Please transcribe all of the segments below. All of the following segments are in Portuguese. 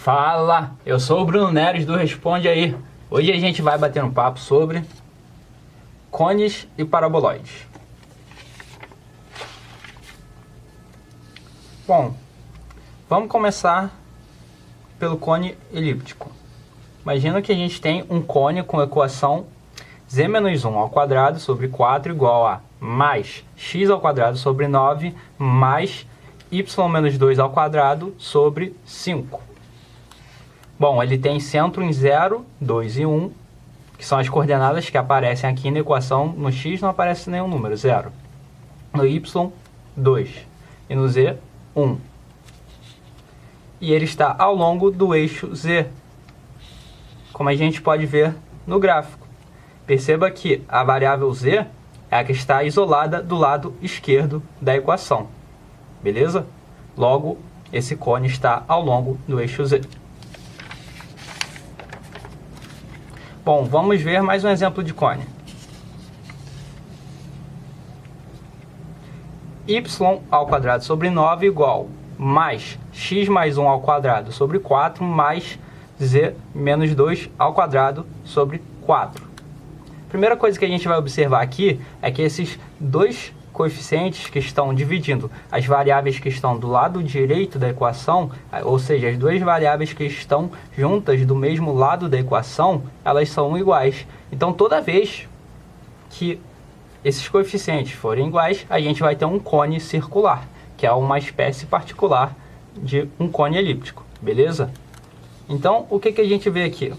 Fala, eu sou o Bruno Neres do Responde Aí. Hoje a gente vai bater um papo sobre cones e paraboloides. Bom, vamos começar pelo cone elíptico. Imagina que a gente tem um cone com a equação z-1 sobre 4 igual a mais x² sobre 9 mais y-2 sobre 5. Bom, ele tem centro em 0, 2 e 1, que são as coordenadas que aparecem aqui na equação. No x não aparece nenhum número, 0. No y, 2. E no z, 1. E ele está ao longo do eixo z, como a gente pode ver no gráfico. Perceba que a variável z é a que está isolada do lado esquerdo da equação. Beleza? Logo, esse cone está ao longo do eixo z. Bom, vamos ver mais um exemplo de cone. y² sobre 9 igual mais x mais 1 ao quadrado sobre 4 mais z menos 2 ao quadrado sobre 4. Primeira coisa que a gente vai observar aqui é que esses dois coeficientes que estão dividindo as variáveis que estão do lado direito da equação, ou seja, as duas variáveis que estão juntas do mesmo lado da equação, elas são iguais. Então, toda vez que esses coeficientes forem iguais, a gente vai ter um cone circular, que é uma espécie particular de um cone elíptico, beleza? Então, o que a gente vê aqui?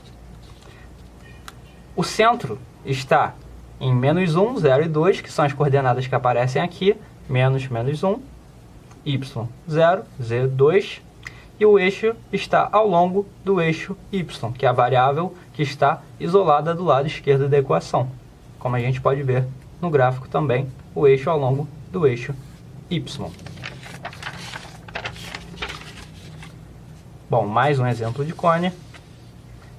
O centro está em menos 1, 0 e 2, que são as coordenadas que aparecem aqui, menos 1, y, 0, z, 2, e o eixo está ao longo do eixo y, que é a variável que está isolada do lado esquerdo da equação. Como a gente pode ver no gráfico também, o eixo ao longo do eixo y. Bom, mais um exemplo de cone.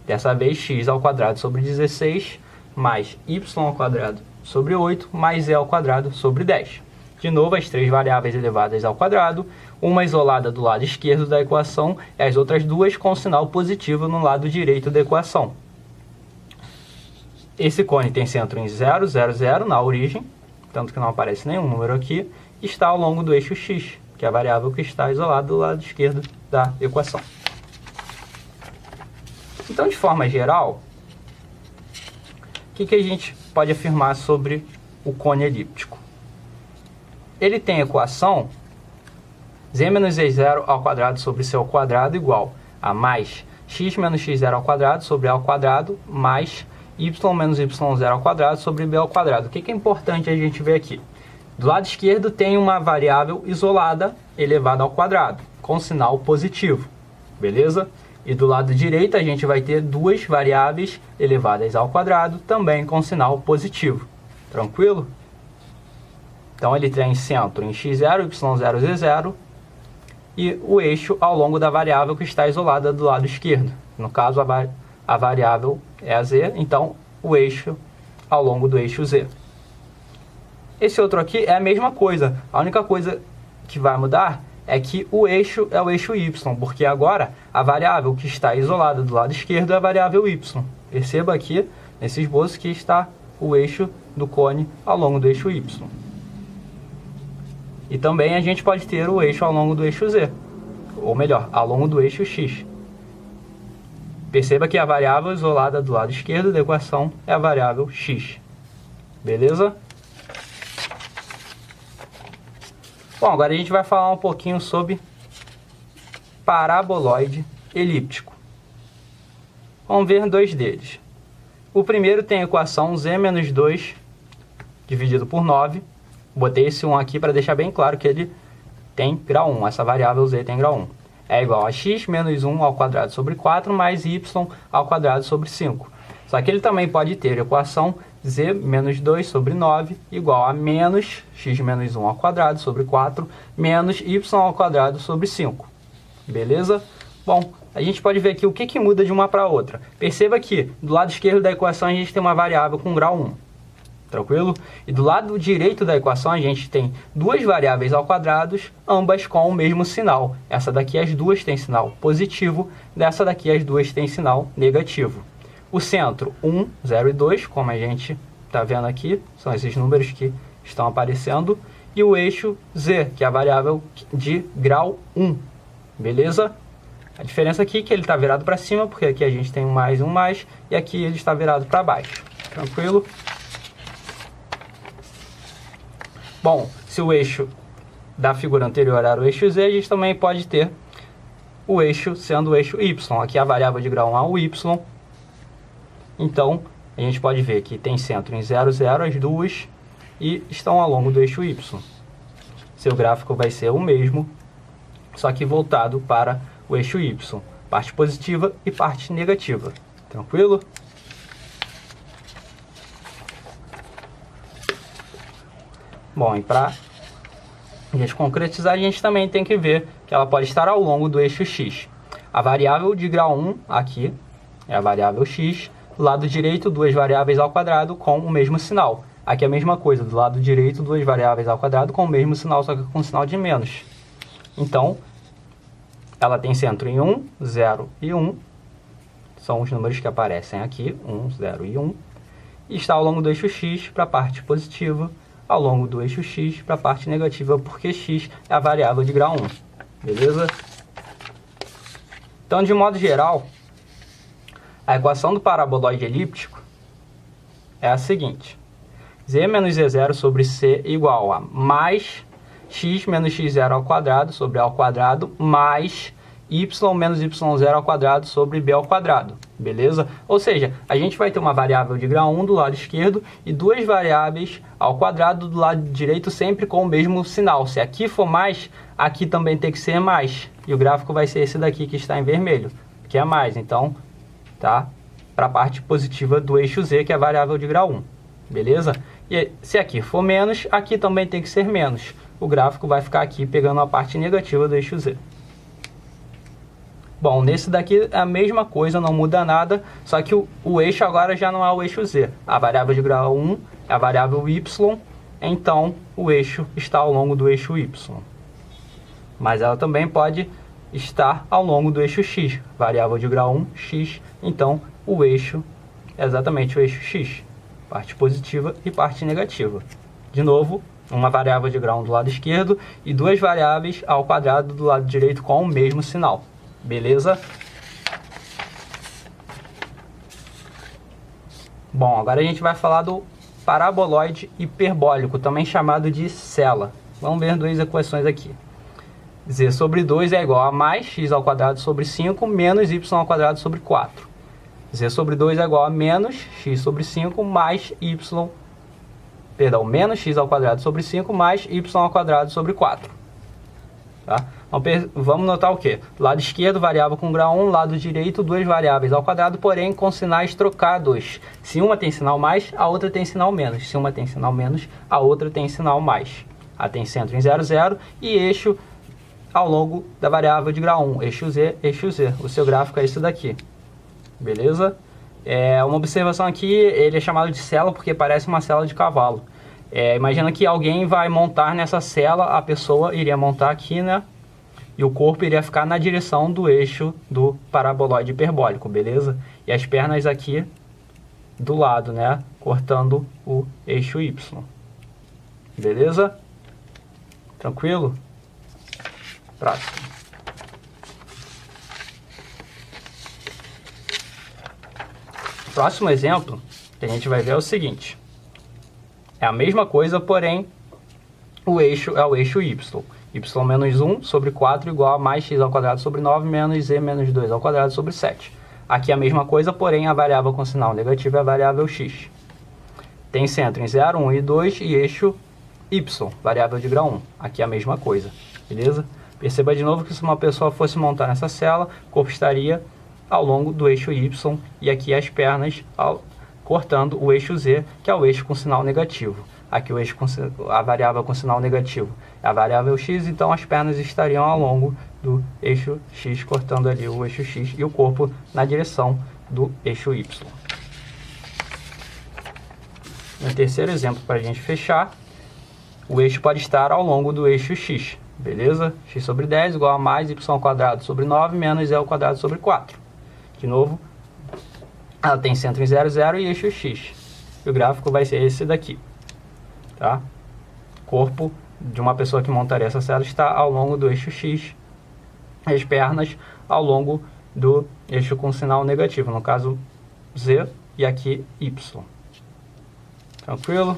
Dessa vez, x² sobre 16 mais y² sobre 8 mais z² sobre 10. De novo, as três variáveis elevadas ao quadrado, uma isolada do lado esquerdo da equação e as outras duas com sinal positivo no lado direito da equação. Esse cone tem centro em 0, 0, 0 na origem, tanto que não aparece nenhum número aqui, e está ao longo do eixo x, que é a variável que está isolada do lado esquerdo da equação. Então, de forma geral, o que a gente pode afirmar sobre o cone elíptico? Ele tem a equação z menos z0 ao quadrado sobre c ao quadrado igual a mais x menos x0 ao quadrado sobre a ao quadrado mais y menos y0 ao quadrado sobre b ao quadrado. O que é importante a gente ver aqui? Do lado esquerdo tem uma variável isolada elevada ao quadrado, com sinal positivo, beleza? E do lado direito a gente vai ter duas variáveis elevadas ao quadrado, também com sinal positivo. Tranquilo? Então ele tem centro em x0, y0, z0 e o eixo ao longo da variável que está isolada do lado esquerdo. No caso, a variável é a z, então o eixo ao longo do eixo z. Esse outro aqui é a mesma coisa. A única coisa que vai mudar é que o eixo é o eixo y, porque agora a variável que está isolada do lado esquerdo é a variável y. Perceba aqui, nesse esboço, que está o eixo do cone ao longo do eixo y. E também a gente pode ter o eixo ao longo do eixo z, ou melhor, ao longo do eixo x. Perceba que a variável isolada do lado esquerdo da equação é a variável x. Beleza? Bom, agora a gente vai falar um pouquinho sobre paraboloide elíptico. Vamos ver dois deles. O primeiro tem a equação z menos 2 dividido por 9. Botei esse 1 aqui para deixar bem claro que ele tem grau 1. Essa variável z tem grau 1. É igual a x menos 1 ao quadrado sobre 4 mais y ao quadrado sobre 5. Só que ele também pode ter a equação z menos 2 sobre 9 igual a menos x menos 1 ao quadrado sobre 4 menos y ao quadrado sobre 5. Beleza? Bom, a gente pode ver aqui o que muda de uma para outra. Perceba que do lado esquerdo da equação a gente tem uma variável com grau 1. Tranquilo? E do lado direito da equação a gente tem duas variáveis ao quadrado, ambas com o mesmo sinal. Essa daqui as duas têm sinal positivo, dessa daqui as duas têm sinal negativo. O centro 1, 0 e 2, como a gente está vendo aqui, são esses números que estão aparecendo. E o eixo z, que é a variável de grau 1. Beleza? A diferença aqui é que ele está virado para cima, porque aqui a gente tem um mais, e aqui ele está virado para baixo. Tranquilo? Bom, se o eixo da figura anterior era o eixo z, a gente também pode ter o eixo sendo o eixo y. Aqui a variável de grau 1 é o y. Então, a gente pode ver que tem centro em 0, 0, as duas, e estão ao longo do eixo y. Seu gráfico vai ser o mesmo, só que voltado para o eixo y. Parte positiva e parte negativa. Tranquilo? Bom, e para a gente concretizar, a gente também tem que ver que ela pode estar ao longo do eixo x. A variável de grau 1 aqui é a variável x. Do lado direito, duas variáveis ao quadrado com o mesmo sinal. Aqui é a mesma coisa, do lado direito, duas variáveis ao quadrado com o mesmo sinal, só que com sinal de menos. Então, ela tem centro em 1, 0 e 1. São os números que aparecem aqui, 1, 0 e 1. E está ao longo do eixo x para a parte positiva, ao longo do eixo x para a parte negativa, porque x é a variável de grau 1. Beleza? Então, de modo geral, a equação do paraboloide elíptico é a seguinte: z menos z0 sobre c igual a mais x menos x0 ao quadrado sobre a ao quadrado mais y menos y0 ao quadrado sobre b ao quadrado. Beleza? Ou seja, a gente vai ter uma variável de grau 1 do lado esquerdo e duas variáveis ao quadrado do lado direito, sempre com o mesmo sinal. Se aqui for mais, aqui também tem que ser mais. E o gráfico vai ser esse daqui que está em vermelho, que é mais. Então, tá? Para a parte positiva do eixo z, que é a variável de grau 1. Beleza? E se aqui for menos, aqui também tem que ser menos. O gráfico vai ficar aqui pegando a parte negativa do eixo z. Bom, nesse daqui é a mesma coisa, não muda nada, só que o eixo agora já não é o eixo z. A variável de grau 1 é a variável y, então o eixo está ao longo do eixo y. Mas ela também pode estar ao longo do eixo x. Variável de grau 1, x, então o eixo é exatamente o eixo x. Parte positiva e parte negativa. De novo, uma variável de grau 1 do lado esquerdo e duas variáveis ao quadrado do lado direito com o mesmo sinal. Beleza? Bom, agora a gente vai falar do paraboloide hiperbólico, também chamado de sela. Vamos ver duas equações aqui. Z sobre 2 é igual a mais x ao quadrado sobre 5 menos y ao quadrado sobre 4. Z sobre 2 é igual a menos x sobre 5 mais menos x ao quadrado sobre 5 mais y ao quadrado sobre 4. Tá? Vamos notar o que? Lado esquerdo, variável com grau 1, lado direito, duas variáveis ao quadrado, porém com sinais trocados. Se uma tem sinal mais, a outra tem sinal menos. Se uma tem sinal menos, a outra tem sinal mais. A tem centro em 0, 0 e eixo ao longo da variável de grau 1, eixo z, eixo z. O seu gráfico é isso daqui. Beleza? Uma observação aqui, ele é chamado de sela porque parece uma sela de cavalo. Imagina que alguém vai montar nessa sela, a pessoa iria montar aqui, né? E o corpo iria ficar na direção do eixo do paraboloide hiperbólico, beleza? E as pernas aqui do lado, né? Cortando o eixo y. Beleza? Tranquilo? Próximo. Próximo exemplo que a gente vai ver é o seguinte. É a mesma coisa, porém o eixo é o eixo y. Y menos 1 sobre 4 igual a mais x ao quadrado sobre 9 menos z menos 2 ao quadrado sobre 7. Aqui é a mesma coisa, porém a variável com sinal negativo é a variável x. Tem centro em 0, 1 e 2 e eixo y, variável de grau 1. Aqui é a mesma coisa, beleza? Perceba de novo que se uma pessoa fosse montar nessa cela, o corpo estaria ao longo do eixo y e aqui as pernas cortando o eixo z, que é o eixo com sinal negativo. Aqui o eixo a variável com sinal negativo é a variável x, então as pernas estariam ao longo do eixo x, cortando ali o eixo x e o corpo na direção do eixo y. no terceiro exemplo, para a gente fechar, o eixo pode estar ao longo do eixo x, beleza? X sobre 10 igual a mais y² sobre 9 menos e² sobre 4. De novo, ela tem centro em 0, 0 e eixo x. E o gráfico vai ser esse daqui, tá? Corpo de uma pessoa que montaria essa célula está ao longo do eixo x, as pernas ao longo do eixo com sinal negativo, no caso z e aqui y. Tranquilo?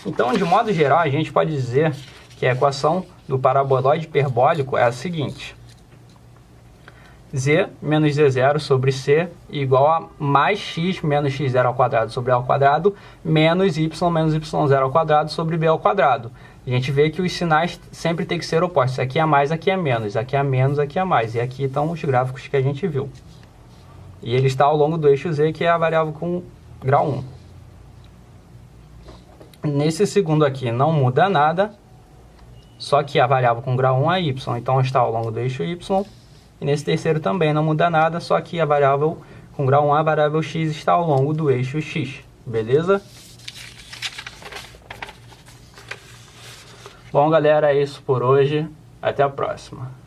Então, de modo geral, a gente pode dizer que a equação do paraboloide hiperbólico é a seguinte: z menos z0 sobre c igual a mais x menos x0² sobre a² menos y menos y0² sobre b². A gente vê que os sinais sempre tem que ser opostos. Aqui é mais, aqui é menos. Aqui é menos, aqui é mais. E aqui estão os gráficos que a gente viu. E ele está ao longo do eixo z, que é a variável com grau 1. Nesse segundo aqui não muda nada, só que a variável com grau 1 é y. Então está ao longo do eixo y. E nesse terceiro também não muda nada, só que a variável com grau 1, a variável x, está ao longo do eixo x. Beleza? Bom, galera, é isso por hoje. Até a próxima.